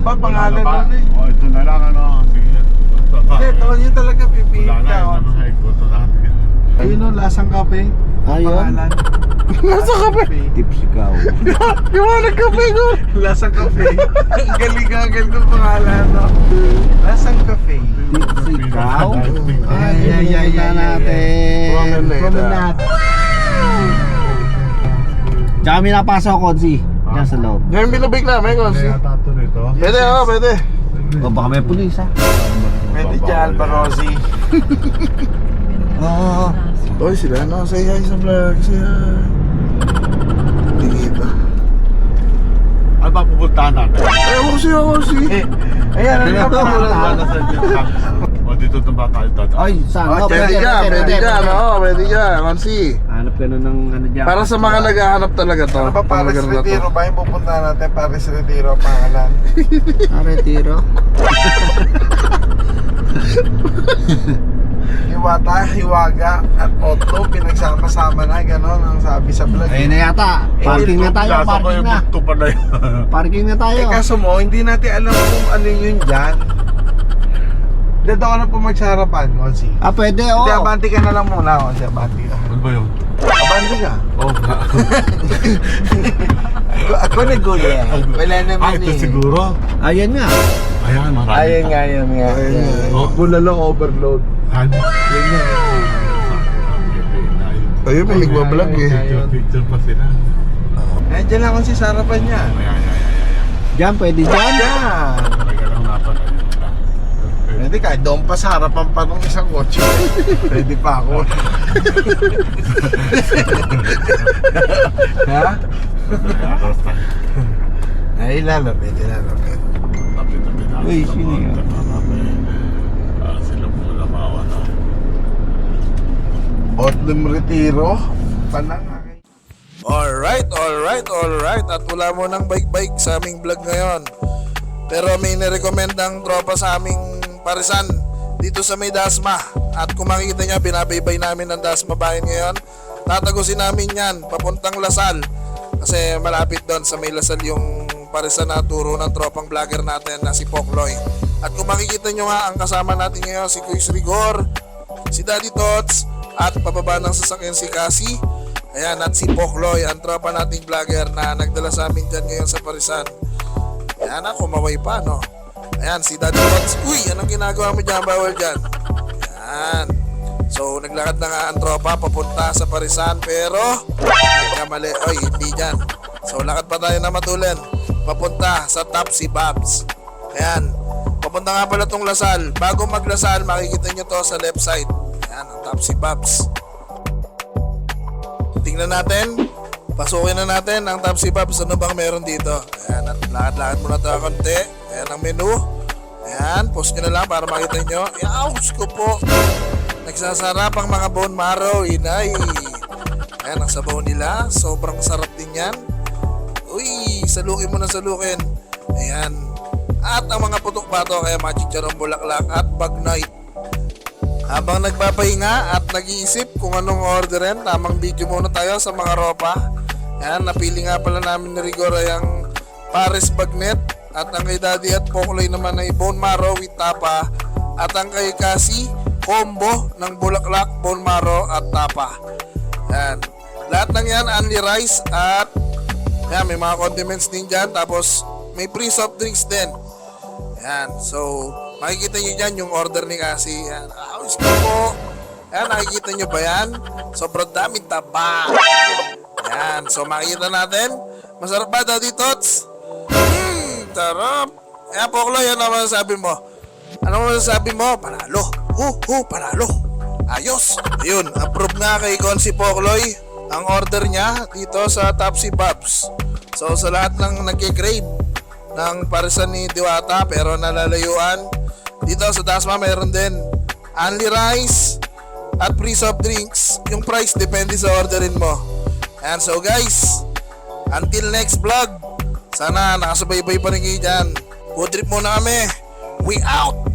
Pa, pangalan na eh. Oh, ito na lang ano. Sige. Hindi, ito nyo talaga pipili Wala na, ka. ano sa ikuto natin. Ayun o, lasang kape. Ayun. Lasang kape. Tips ikaw. Liwanag kape ko. Lasang kape. Ang galing ko pangalan, no? Lasang kape. Tips ikaw. Ay, natin. Promenade. Tsaka may napasok ko si. Diyan sa loob. Ngayon binabig namin, Hindi Konsi. yata ito rito. Pwede, pwede. O baka may pulis ha. Pwede dyan, Barossi. Oo. Oy, sila no, say hi sa vlog, say hi. Tingita. Ano ba pupuntahan natin? Ewan ko siya, Konsi. Ayan, ano Kaya ba? O dito tumba tayo dito. Ay, saan? Pwede dyan, pwede dyan, Konsi. Hanap ka na ng ano dyan. Para sa mga naghahanap talaga to. Ano ba Paris Retiro ba yung pupunta natin? Paris Retiro pangalan. Retiro. Hiwata, Hiwaga at Otto pinagsama-sama na gano'n ang sabi sa vlog. Ayun na yata. Parking na tayo, Lasa ko parking yung na. bunto pala yun. Parking na tayo. Kaso mo, hindi natin alam kung ano yun dyan. Dito ako na po magsarapan, Konsi. Pwede oo. Hindi, abanti ka na lang muna, Konsi. Abanti ka. Ano ba yun? Abanti ka. Oh, Ako nagulo yan. Wala naman ito siguro. Ayun nga. Ayan, marami. Ayun nga. Oh. Bulalo overload. Ano? Yun nga. Ayun, may nagbablog eh. Picture pa sila. Ayan, dyan lang Konsi, sarapan niya. Ayan. Diyan, pwede dyan. Yan. Talaga lang napan. Pwede kahit doon pa sa harapan pa ng isang kotse. Pwede pa ako. Ha? Ay, lalapit. Tabi-tabi na. Uy, sino yun? Sila po lamawan na. Otlum Retiro. Panang aking. Alright. At wala mo ng bike sa aming vlog ngayon. Pero may nirecommend ang tropa sa aming parisan dito sa may Dasma. At kung makikita nyo, binabaybay namin ang Dasma bayan ngayon. Tatagusin namin yan papuntang Lasal. Kasi malapit doon sa may Lasal yung parisan na turo ng tropang vlogger natin na si Pokloy. At kung makikita nyo nga, ang kasama natin ngayon si Kuis Rigor, si Daddy Tots, at pababa ng sasakyan si Cassie. Ayan, at si Pokloy, ang tropa nating vlogger na nagdala sa amin dyan ngayon sa parisan. Ayan ako, maway pa no. Ayan, si Daddy Tots. Uy, anong ginagawa mo dyan? Bawal dyan. Ayan. So, naglakad na nga ang tropa papunta sa parisan. Pero, nagkamali. Oy, hindi dyan. So, lakad pa tayo na matulen. Papunta sa Tapsi Babs. Ayan. Papunta nga pala tong Lasal. Bago maglasal, makikita nyo to sa left side. Ayan, ang Tapsi Babs. Tingnan natin. Pasukin na natin ang Tapsi Babs. Ano bang meron dito? Ayan, at lakad-lakad muna tayo konti. Ayan ang menu. Ayan, post nyo na lang para makita nyo. Ouch ko po. Nagsasarap ang mga bone marrow. Inay. Ayan ang sabaw nila. Sobrang sarap din yan. Uy, salukin mo na salukin. Ayan. At ang mga putok-bato kaya mga chicharong bulaklak at bag night. Habang nagpapahinga at nag-iisip kung anong orderin, tamang video muna tayo sa mga ropa. Ayan, napili nga pala namin ni Rigor ay ang Paris Bagnet. At ang kay Daddy at Pokloy naman ay bone marrow with tapa. At ang kay Cassie, combo ng bulaklak, bone marrow at tapa. Yan. Lahat ng yan, only rice at yan, may mga condiments din dyan. Tapos may free soft drinks din. Yan. So, makikita nyo dyan yung order ni Cassie. Yan. Ayos ko po. Yan, nakikita nyo ba yan? Sobrang daming taba. Yan. So, makikita natin. Masarap ba, Daddy Tots? Sarap. Yan, Pokloy, ano masasabi mo? Ano masasabi mo? Panalo. Panalo. Ayos. Ayun, approve nga kay Konsi Pokloy ang order niya dito sa Tapsi Babs. So, sa lahat ng nagkikrave ng parisan ni Diwata pero nalalayuan, dito sa Dasma meron din only rice at free soft drinks. Yung price depende sa orderin mo. And so guys, until next vlog, sana nakasubaybay pa rin kayo dyan. Food trip muna kami. We out!